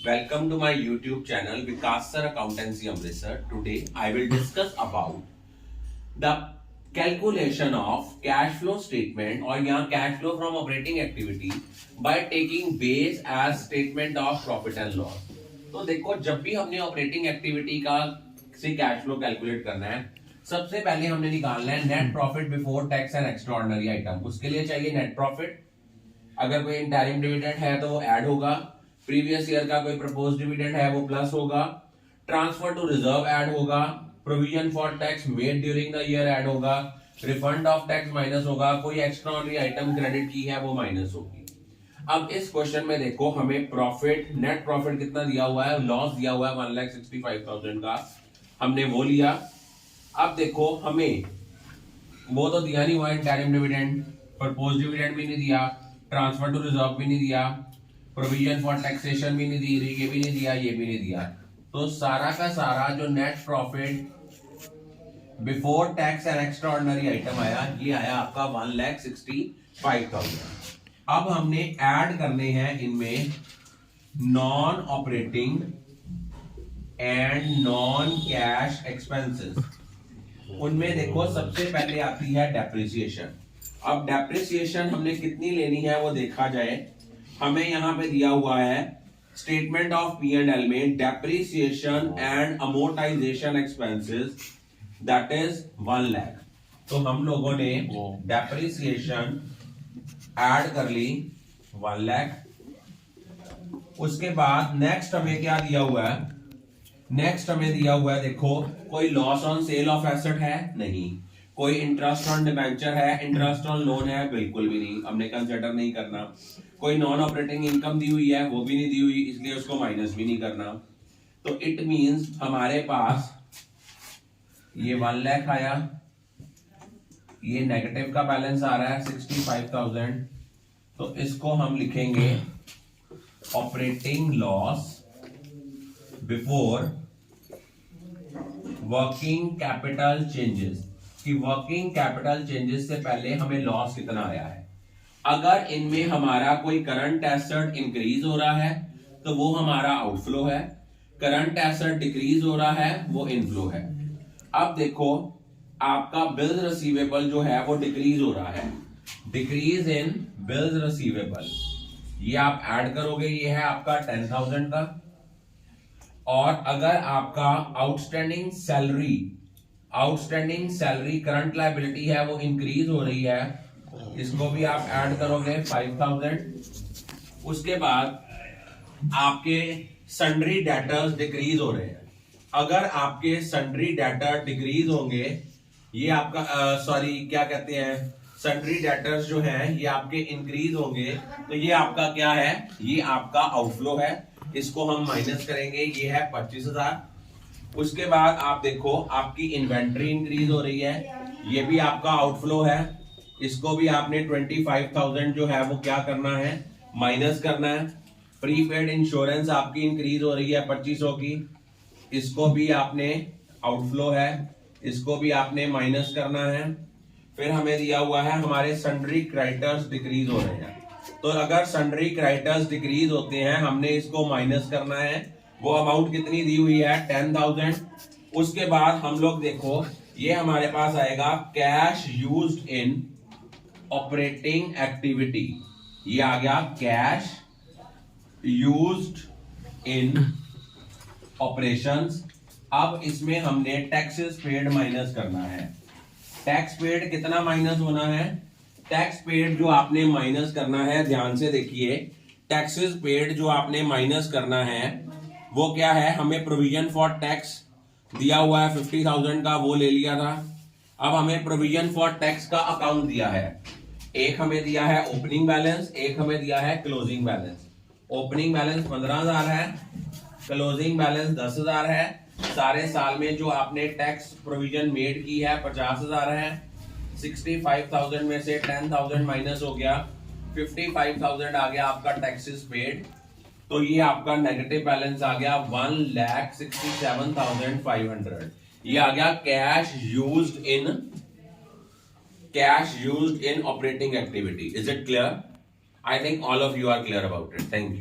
Welcome to my YouTube channel Vikas Sir Accountancy Amritsar. Today I will discuss about the calculation of cash flow statement और यहाँ cash flow from operating activity by taking base as statement of profit and loss. तो देखो जब भी हमने operating activity का से cash flow calculate करना है सबसे पहले हमने निकालना है net profit before tax and extraordinary item. उसके लिए चाहिए नेट प्रॉफिट। अगर कोई इंटरिम डिविडेंड है तो वो ऐड होगा, प्रीवियस ईयर का कोई प्रपोज डिविडेंड है वो प्लस होगा, ट्रांसफर टू रिजर्व ऐड होगा, provision for tax made during the year add होगा, रिफंड ऑफ टैक्स माइनस होगा, कोई एक्स्ट्राऑर्डिनरी आइटम क्रेडिट की है वो माइनस होगी। अब इस क्वेश्चन में देखो हमें प्रॉफिट नेट प्रॉफिट कितना दिया हुआ है, लॉस दिया हुआ है 1,65,000 का, हमने वो लिया। अब देखो हमें वो तो दिया नहीं हुआ, इंटरिम डिविडेंड, प्रपोज डिविडेंड भी नहीं दिया, ट्रांसफर टू रिजर्व भी नहीं दिया, प्रोविजन फॉर टैक्सेशन भी नहीं दी, ये भी नहीं दिया, ये भी नहीं दिया। तो सारा का सारा जो net profit before tax and extraordinary item आया, ये आया आपका 1,65,000। अब हमने ऐड करने हैं इनमें non operating and non cash expenses. उनमें देखो सबसे पहले आती है डेप्रिसिएशन। अब डेप्रिसिएशन हमने कितनी लेनी है वो देखा जाए। हमें यहां पे दिया हुआ है स्टेटमेंट ऑफ P&L में depreciation and amortisation expenses that is 1 lakh. तो हम लोगों ने डेप्रिसिएशन ऐड कर ली 1 लाख। उसके बाद नेक्स्ट हमें क्या दिया हुआ है, नेक्स्ट हमें दिया हुआ है देखो कोई loss on sale of asset है नहीं, कोई इंटरेस्ट ऑन डिबेंचर है, इंटरेस्ट ऑन लोन है बिल्कुल भी नहीं, हमने कंसिडर नहीं करना। कोई नॉन ऑपरेटिंग इनकम दी हुई है वो भी नहीं दी हुई, इसलिए उसको माइनस भी नहीं करना। तो इट मींस हमारे पास ये 1 लाख आया, ये नेगेटिव का बैलेंस आ रहा है 65,000। तो इसको हम लिखेंगे operating loss before working capital changes, कि वर्किंग कैपिटल चेंजेस से पहले हमें लॉस कितना आया है। अगर इनमें हमारा कोई करंट एसेट इंक्रीज हो रहा है तो वो हमारा आउटफ्लो है, करंट एसेट डिक्रीज हो रहा है वो इनफ्लो है। अब देखो आपका बिल्स रिसीवेबल जो है वो डिक्रीज हो रहा है, डिक्रीज इन बिल्स रिसीवेबल, ये आप ऐड करोगे, ये है आपका 10,000 का। और अगर आपका आउटस्टैंडिंग सैलरी करंट लायबिलिटी है वो इंक्रीज हो रही है, इसको भी आप ऐड करोगे 5,000। उसके बाद आपके सन्ड्री डेटर्स डिक्रीज हो रहे हैं। अगर आपके सन्ड्री डेटर डिक्रीज होंगे, ये आपका क्या कहते हैं, सन्ड्री डेटर्स जो हैं ये आपके इंक्रीज होंगे, तो ये आपका क्या है, ये आपका आउटफ्लो है, इसको हम माइनस करेंगे, ये है 25,000। उसके बाद आप देखो आपकी इन्वेंट्री इंक्रीज हो रही है, ये भी आपका आउटफ्लो है, इसको भी आपने 25,000 जो है वो क्या करना है, माइनस करना है। प्रीपेड इंश्योरेंस आपकी इंक्रीज हो रही है 2500 की, इसको भी आपने आउटफ्लो है, इसको भी आपने माइनस करना है। फिर हमें दिया हुआ है हमारे सन्ड्री क्रेडिटर्स डिक्रीज हो रहे हैं, तो अगर सन्ड्री क्रेडिटर्स डिक्रीज होते हैं हमने इसको माइनस करना है। वो अमाउंट कितनी दी हुई है 10,000। उसके बाद हम लोग देखो ये हमारे पास आएगा cash used in operating activity, ये आ गया कैश यूज्ड इन ऑपरेशंस। अब इसमें हमने टैक्सेस पेड माइनस करना है। टैक्स पेड कितना माइनस होना है, टैक्स पेड जो आपने माइनस करना है, ध्यान से देखिए, टैक्सेस पेड जो आपने माइनस करना है वो क्या है, हमें प्रोविजन फॉर टैक्स दिया हुआ है 50,000 का, वो ले लिया था। अब हमें प्रोविजन फॉर टैक्स का अकाउंट दिया है, एक हमें दिया है ओपनिंग बैलेंस, एक हमें दिया है क्लोजिंग बैलेंस। ओपनिंग बैलेंस 15,000 है, क्लोजिंग बैलेंस 10,000 है। सारे साल में जो आपने टैक्स प्रोविजन मेड की है 50,000 है। 65,000 में से 10,000 माइनस हो गया, 55,000 आ गया आपका टैक्सेस पेड। तो ये आपका नेगेटिव बैलेंस आ गया 1,67,500। ये आ गया cash used in operating activity. Is it clear? I think all of you are clear about it. Thank you.